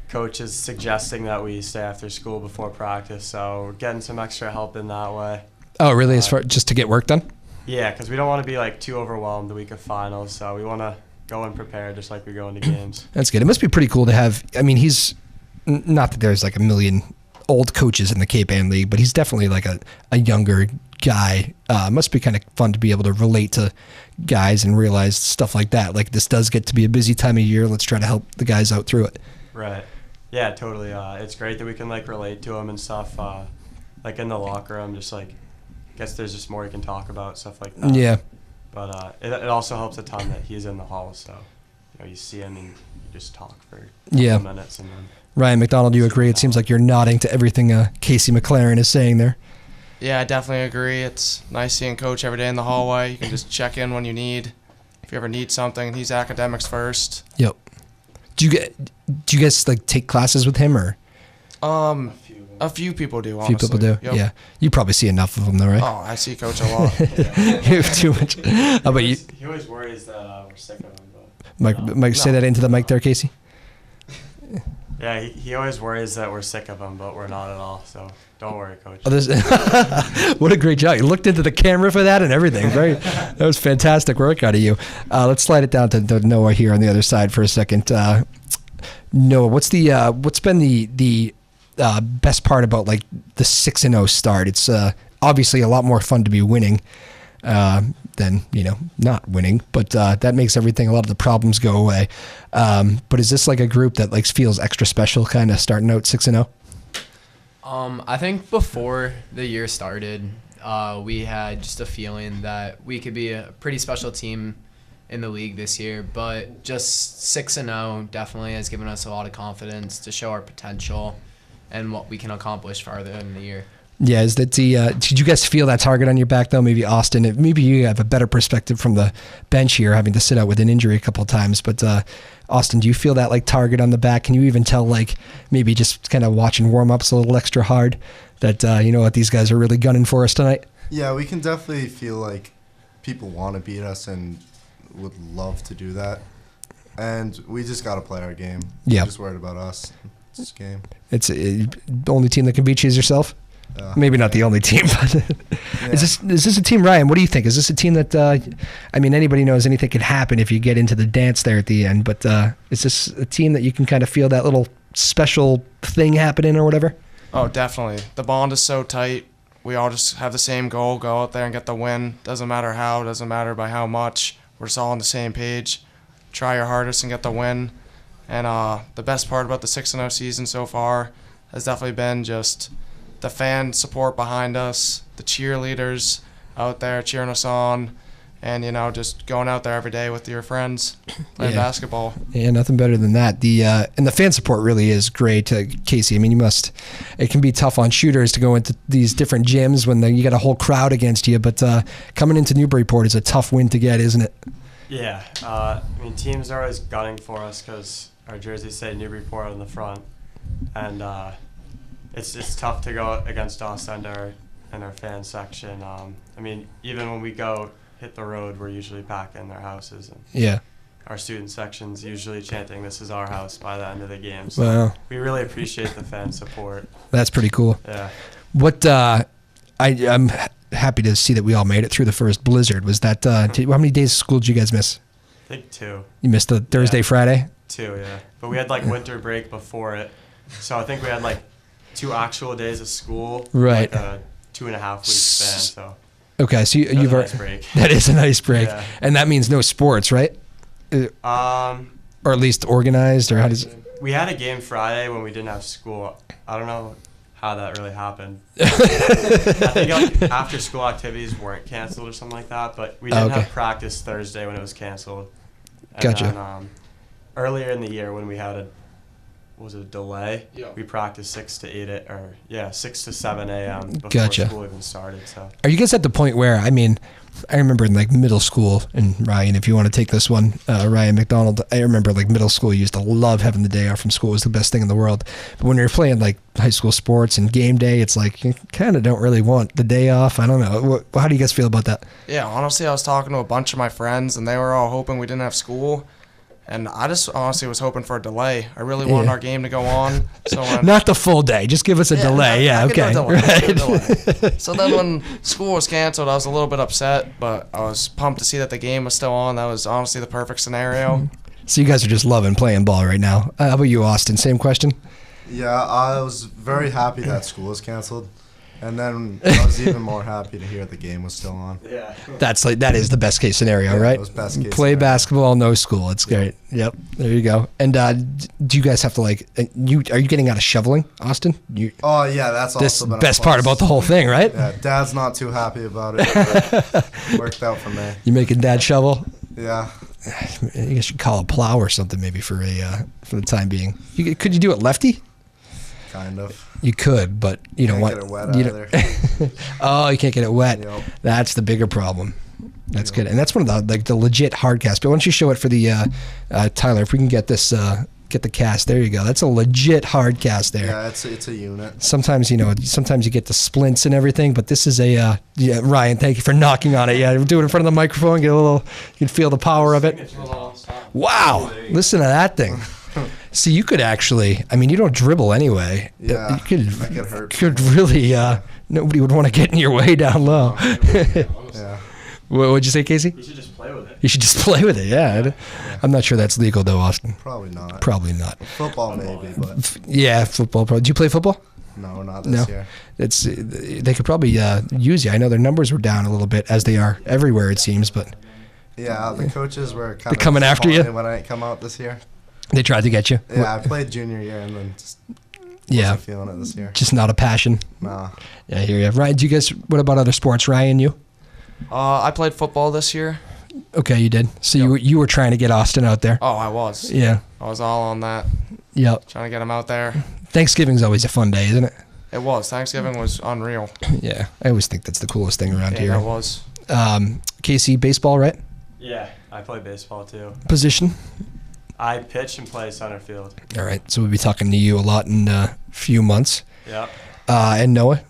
coach is suggesting that we stay after school before practice, so we're getting some extra help in that way. Oh, really? As far just to get work done? Yeah, because we don't want to be too overwhelmed the week of finals, so we want to go and prepare just like we go into games. That's good. It must be pretty cool to have. I mean, he's not that there's a million old coaches in the Cape Ann League, but he's definitely a younger guy. Must be kind of fun to be able to relate to guys and realize stuff like that. This does get to be a busy time of year. Let's try to help the guys out through it. Right. Yeah, totally. It's great that we can relate to him and stuff. In the locker room, just I guess there's just more you can talk about, stuff like that. Yeah. But it also helps a ton that he's in the hall, so you see him and you just talk for a couple minutes and then. Ryan McDonald, do you agree? It seems like you're nodding to everything Casey McLaren is saying there. Yeah, I definitely agree. It's nice seeing Coach every day in the hallway. You can just check in when you need. If you ever need something, he's academics first. Yep. Do you guys take classes with him, or? A few people do. Honestly. A few people do. Yep. Yeah. You probably see enough of them, though, right? Oh, I see Coach a lot. You have too much. How about you? He always worries that we're sick of him. But Mike, say that into the mic there, Casey. Yeah, he always worries that we're sick of him, but we're not at all. So don't worry, Coach. What a great job! You looked into the camera for that and everything. That was fantastic work out of you. Let's slide it down to Noah here on the other side for a second. Noah, what's been the best part about the 6-0 start? It's obviously a lot more fun to be winning than not winning, but that makes everything, a lot of the problems go away. But is this a group that feels extra special, kind of starting out 6-0? I think before the year started, we had just a feeling that we could be a pretty special team in the league this year, but just 6-0 definitely has given us a lot of confidence to show our potential and what we can accomplish farther in the year. Yeah, is that did you guys feel that target on your back, though? Maybe Austin, maybe you have a better perspective from the bench here, having to sit out with an injury a couple of times. But Austin, do you feel that target on the back? Can you even tell maybe just kind of watching warm-ups a little extra hard that what these guys are really gunning for us tonight? Yeah, we can definitely feel people want to beat us and would love to do that. And we just got to play our game. Yeah. We're just worried about us. It's this game. It's the only team that can beat you is yourself? Maybe not the only team, but is this a team, Ryan? What do you think? Is this a team that, anybody knows anything can happen if you get into the dance there at the end, but is this a team that you can kind of feel that little special thing happening or whatever? Oh, definitely. The bond is so tight. We all just have the same goal, go out there and get the win. Doesn't matter how, doesn't matter by how much. We're just all on the same page. Try your hardest and get the win. And the best part about the 6-0 season so far has definitely been just the fan support behind us, the cheerleaders out there cheering us on, and just going out there every day with your friends playing basketball. Yeah, nothing better than that. And the fan support really is great, Casey. It can be tough on shooters to go into these different gyms when you got a whole crowd against you, but coming into Newburyport is a tough win to get, isn't it? Yeah, teams are always gunning for us because our jerseys say Newburyport on the front, and it's tough to go against us and our fan section. Even when we go hit the road, we're usually back in their houses. And our student section's usually chanting, "This is our house" by the end of the game. So wow. We really appreciate the fan support. That's pretty cool. Yeah. What I'm happy to see that we all made it through the first blizzard. Was that how many days of school did you guys miss? I think 2. You missed the Thursday, Friday? 2, yeah. But we had like winter break before it, so I think we had like 2 actual days of school. Right. Like a 2.5 week span. So. Okay, so That was you've a nice break. That is a nice break, Yeah. and that means no sports, right? Or at least organized, or how does? We had a game Friday when we didn't have school. I don't know how that really happened. I think like after school activities weren't canceled or something like that, but we didn't have practice Thursday when it was canceled. And Gotcha. Then, earlier in the year when we had a delay, we practiced 6 to 7 a.m. before school even started. So. Are you guys at the point where, I mean, I remember in like middle school, and Ryan, if you want to take this one, Ryan McDonald, I remember like middle school, you used to love having the day off from school. It was the best thing in the world. But when you're playing like high school sports and game day, it's like you kind of don't really want the day off. I don't know. How do you guys feel about that? Yeah, honestly, I was talking to a bunch of my friends, and they were all hoping we didn't have school. And I just honestly was hoping for a delay. I really wanted our game to go on. So not the full day. Just give us a delay. I could do Okay. a delay. Right. I could do a delay. So then when school was canceled, I was a little bit upset, but I was pumped to see that the game was still on. That was honestly the perfect scenario. So you guys are just loving playing ball right now. How about you, Austin? Same question? Yeah, I was very happy that school was canceled. And then I was even more happy to hear the game was still on. Yeah. That is the best case scenario, right? It was best case Play scenario. basketball, no school. It's great. Yep. There you go. And do you guys have to like? Are you getting out of shoveling, Austin? Oh yeah, that's This also been a best part plus. about the whole thing, right? Yeah, Dad's not too happy about it. But it worked out for me. You making Dad shovel? Yeah. You guys should call a plow or something maybe for the time being. Could you do it lefty? Kind of. You could, but you don't want. Can't get it wet you either. Oh, you can't get it wet. Yep. That's the bigger problem. That's good, and that's one of the legit hard casts. But why don't you show it for the Tyler? If we can get this, get the cast. There you go. That's a legit hard cast there. Yeah, it's a unit. Sometimes you get the splints and everything, but this is a Ryan, thank you for knocking on it. Yeah, do it in front of the microphone. Get a little. You can feel the power of it. Wow! Listen to that thing. See, you could actually. I mean, you don't dribble anyway. Yeah, you could. that could hurt. Could really. Nobody would want to get in your way down low. Yeah. What'd you say, Casey? You should just play with it. You should just play with it. Yeah. I'm not sure that's legal though, Austin. Probably not. Probably not. Football maybe, but Yeah, football. Do you play football? no, not this year. It's they could probably use you. I know their numbers were down a little bit, as they are everywhere it seems, but Yeah, the coaches were kind of coming after you? disappointed when I didn't come out this year. they tried to get you. Yeah, I played junior year and then just Yeah, wasn't feeling it this year. just not a passion. Nah. Yeah, I hear you. Ryan, do you guys? What about other sports? Ryan, you? I played football this year. Okay, you did. So you were trying to get Austin out there. Oh, I was. Yeah. I was all on that, Yep. trying to get him out there. Thanksgiving's always a fun day, isn't it? It was. Thanksgiving was unreal. Yeah. I always think that's the coolest thing around Yeah, here. it was. Casey, baseball, right? Yeah, I play baseball too. Position. I pitch and play center field. All right. So we'll be talking to you a lot in a few months. Yep. And Noah,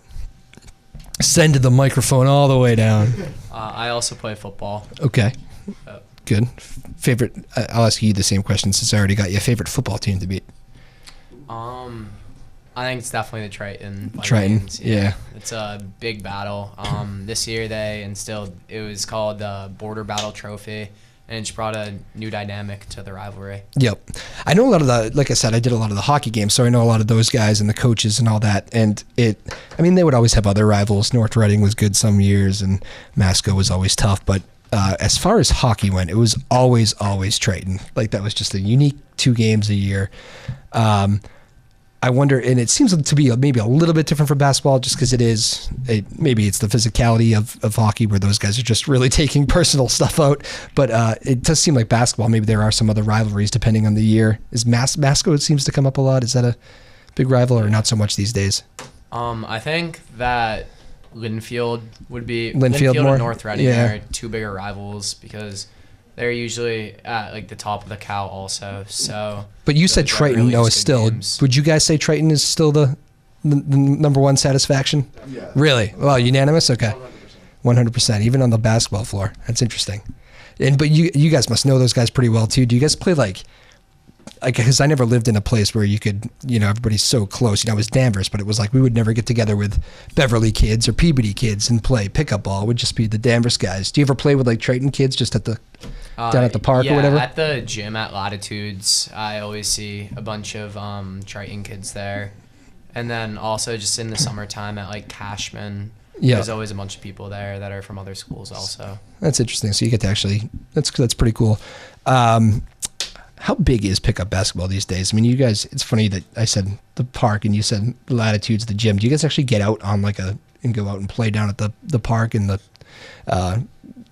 send the microphone all the way down. I also play football. Okay. Good. Favorite? I'll ask you the same question since I already got you. Favorite football team to beat? I think it's definitely the Triton. Triton, yeah. It's a big battle. This year it was called the Border Battle Trophy, and it just brought a new dynamic to the rivalry. Yep. I know a lot of like I said, I did a lot of the hockey games, so I know a lot of those guys and the coaches and all that. And they would always have other rivals. North Reading was good some years, and Masco was always tough. But as far as hockey went, it was always Triton. Like that was just a unique 2 games a year. I wonder, and it seems to be maybe a little bit different for basketball just because maybe it's the physicality of hockey where those guys are just really taking personal stuff out. But it does seem like basketball, maybe there are some other rivalries depending on the year. Is Masco, it seems to come up a lot. Is that a big rival or not so much these days? I think that Linfield would be Linfield more? and North Reading Yeah. are 2 bigger rivals because they're usually at like the top of the cow also. So, But you said those are Triton, really no, is just good still. games. Would you guys say Triton is still the number one satisfaction? Yeah. Really? Well, unanimous? Okay. 100%, even on the basketball floor. That's interesting. But you guys must know those guys pretty well too. Do you guys play like because I never lived in a place where you could, everybody's so close. It was Danvers, but it was like we would never get together with Beverly kids or Peabody kids and play pickup ball. It would just be the Danvers guys. Do you ever play with like Triton kids just at the down at the park or whatever? At the gym at Latitudes, I always see a bunch of Triton kids there. And then also just in the summertime at like Cashman, there's always a bunch of people there that are from other schools also. That's interesting. So you get to actually, that's pretty cool. How big is pickup basketball these days? I mean, you guys, it's funny that I said the park and you said Latitudes, the gym. Do you guys actually get out on and go out and play down at the park and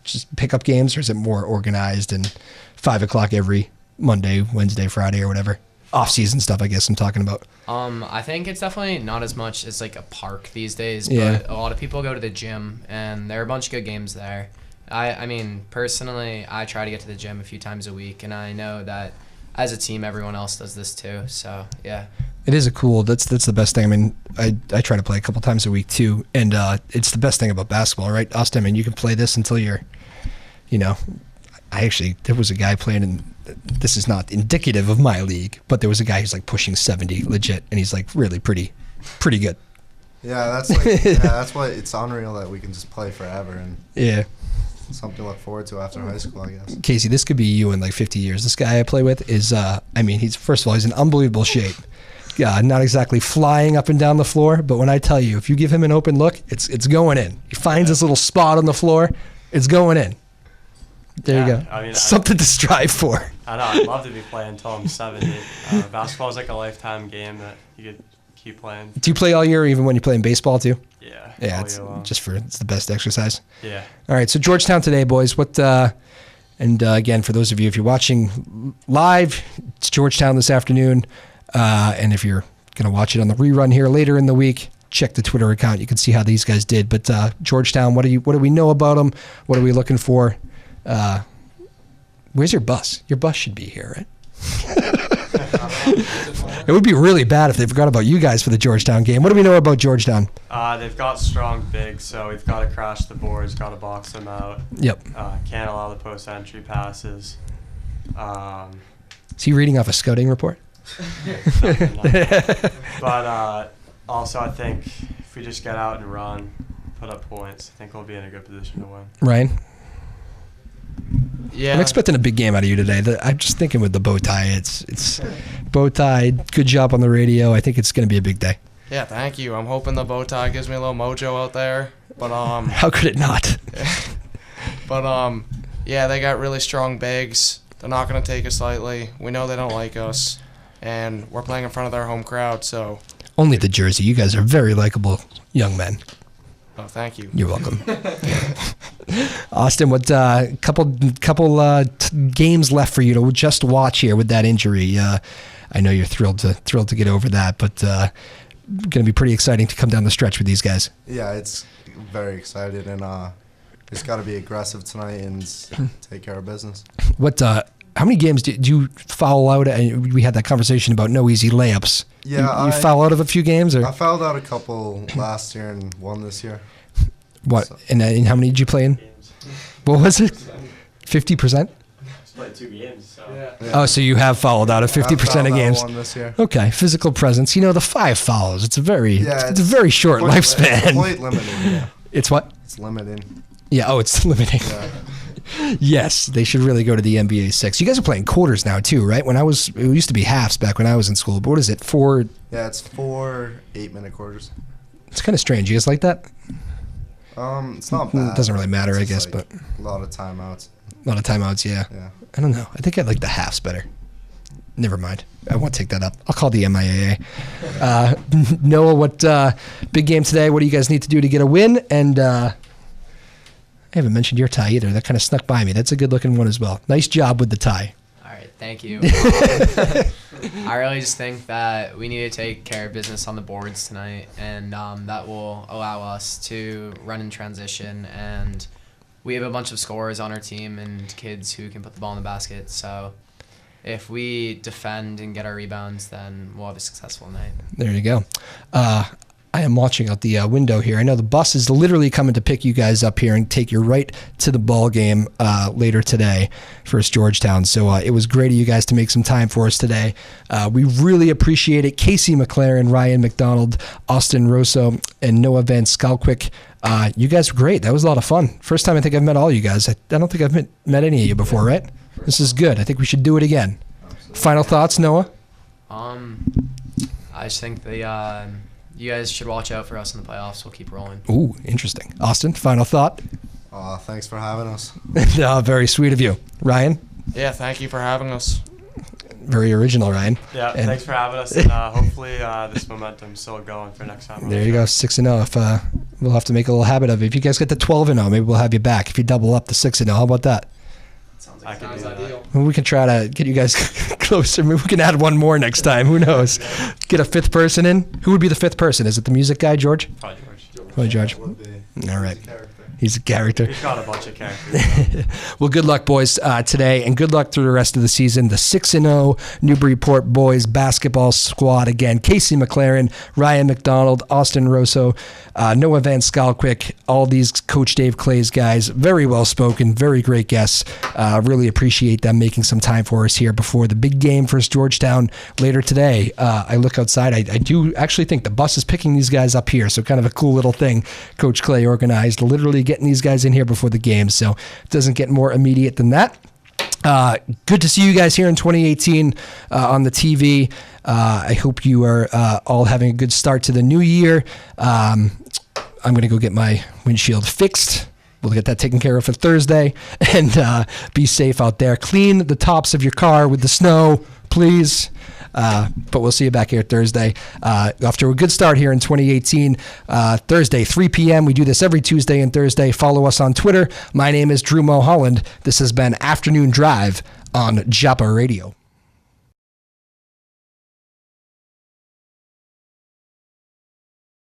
just pickup games, or is it more organized and 5 o'clock every Monday, Wednesday, Friday, or whatever? Off-season stuff, I guess I'm talking about. I think it's definitely not as much as like a park these days, but a lot of people go to the gym and there are a bunch of good games there. I mean, personally, I try to get to the gym a few times a week, and I know that as a team, everyone else does this too. So, yeah. It is that's the best thing. I mean, I try to play a couple times a week too, and it's the best thing about basketball, right, Austin? I mean, you can play this until you're, there was a guy playing in, this is not indicative of my league, but there was a guy who's like pushing 70 legit, and he's like really pretty good. Yeah, that's why it's unreal that we can just play forever, and something to look forward to after high school, I guess. Casey, this could be you in like 50 years. This guy I play with is, he's first of all, he's in unbelievable shape. Not exactly flying up and down the floor, but when I tell you, if you give him an open look, it's going in. He finds this little spot on the floor, it's going in. There you go. I mean, something to strive for. I know. I'd love to be playing until I'm 70. Basketball is like a lifetime game that you could keep playing. Do you play all year, even when you're playing baseball too? Yeah. Yeah, it's the best exercise. Yeah. All right, so Georgetown today, boys. Again, for those of you, if you're watching live, it's Georgetown this afternoon. And if you're going to watch it on the rerun here later in the week, check the Twitter account. You can see how these guys did. But Georgetown, what do we know about them? What are we looking for? Where's your bus? Your bus should be here, right? It would be really bad if they forgot about you guys for the Georgetown game. What do we know about Georgetown? They've got strong bigs, so we've got to crash the boards, got to box them out. Yep. Can't allow the post-entry passes. Is he reading off a scouting report? But also, I think if we just get out and run, put up points, I think we'll be in a good position to win. Ryan? Yeah. I'm expecting a big game out of you today. I'm just thinking with the bow tie. It's bow tie. Good job on the radio. I think it's going to be a big day. Yeah, thank you. I'm hoping the bow tie gives me a little mojo out there. But how could it not? But yeah, they got really strong bigs. They're not going to take us lightly. We know they don't like us, and we're playing in front of their home crowd. So only the jersey. You guys are very likable young men. Oh, thank you. You're welcome. Austin, what couple games left for you to just watch here with that injury? I know you're thrilled to get over that, but going to be pretty exciting to come down the stretch with these guys. Yeah, it's very excited, and just got to be aggressive tonight and take care of business. How many games did you foul out? We had that conversation about no easy layups. Yeah, you foul out of a few games, or I fouled out a couple last year and one this year. What? So. And how many did you play in? What was it? 50%? Just played 2 games. So. Yeah. Oh, so you have fouled out of 50% of games. One this year. Okay, physical presence. The 5 fouls. It's a very short lifespan. It's quite limiting. Yeah. It's what? It's limiting. Yeah. Oh, it's limiting. Yeah. Yes, they should really go to the NBA 6. You guys are playing quarters now too, right? It used to be halves back when I was in school. But what is it? 4? Yeah, it's 4 8-minute quarters. It's kind of strange. You guys like that? It's not bad. It doesn't really matter, I guess, but a lot of timeouts. Yeah. I don't know. I think I like the halves better. Never mind. I won't take that up. I'll call the MIAA. Noah, what big game today? What do you guys need to do to get a win? And I haven't mentioned your tie either. That kind of snuck by me. That's a good-looking one as well. Nice job with the tie. All right, thank you. I really just think that we need to take care of business on the boards tonight, and that will allow us to run in transition. And we have a bunch of scorers on our team and kids who can put the ball in the basket. So if we defend and get our rebounds, then we'll have a successful night. There you go. I am watching out the window here. I know the bus is literally coming to pick you guys up here and take you right to the ball game later today for Georgetown. So it was great of you guys to make some time for us today. We really appreciate it. Casey McLaren, Ryan McDonald, Austin Rosso, and Noah Van Skalkwyk. You guys were great. That was a lot of fun. First time I think I've met all you guys. I don't think I've met any of you before, right? This is good. I think we should do it again. Final thoughts, Noah? I just think you guys should watch out for us in the playoffs. We'll keep rolling. Ooh, interesting. Austin, final thought? Thanks for having us. Very sweet of you. Ryan? Yeah, thank you for having us. Very original, Ryan. Yeah, thanks for having us, and hopefully this momentum's still going for next time. There you go, 6-0. If we'll have to make a little habit of it. If you guys get to 12-0, maybe we'll have you back. If you double up to 6-0, how about that? I can do that. Well, we can try to get you guys closer. Maybe we can add one more next time. Who knows? Get a fifth person in. Who would be the fifth person? Is it the music guy, George? Probably George. All right. He's a character. He's got a bunch of characters. Well, good luck, boys, today, and good luck through the rest of the season. The 6-0 Newburyport boys basketball squad again. Casey McLaren, Ryan McDonald, Austin Rosso, Noah Van Skalkwyk, all these Coach Dave Clay's guys. Very well spoken, very great guests. Really appreciate them making some time for us here before the big game for Georgetown later today. I look outside. I do actually think the bus is picking these guys up here, so kind of a cool little thing Coach Clay organized, literally getting these guys in here before the game, so it doesn't get more immediate than that. Good to see you guys here in 2018 on the TV. I hope you are all having a good start to the new year. I'm going to go get my windshield fixed. We'll get that taken care of for Thursday, and be safe out there. Clean the tops of your car with the snow, please. But we'll see you back here Thursday. After a good start here in 2018, Thursday, 3 p.m. We do this every Tuesday and Thursday. Follow us on Twitter. My name is Drew Moholland. This has been Afternoon Drive on WJOP Radio.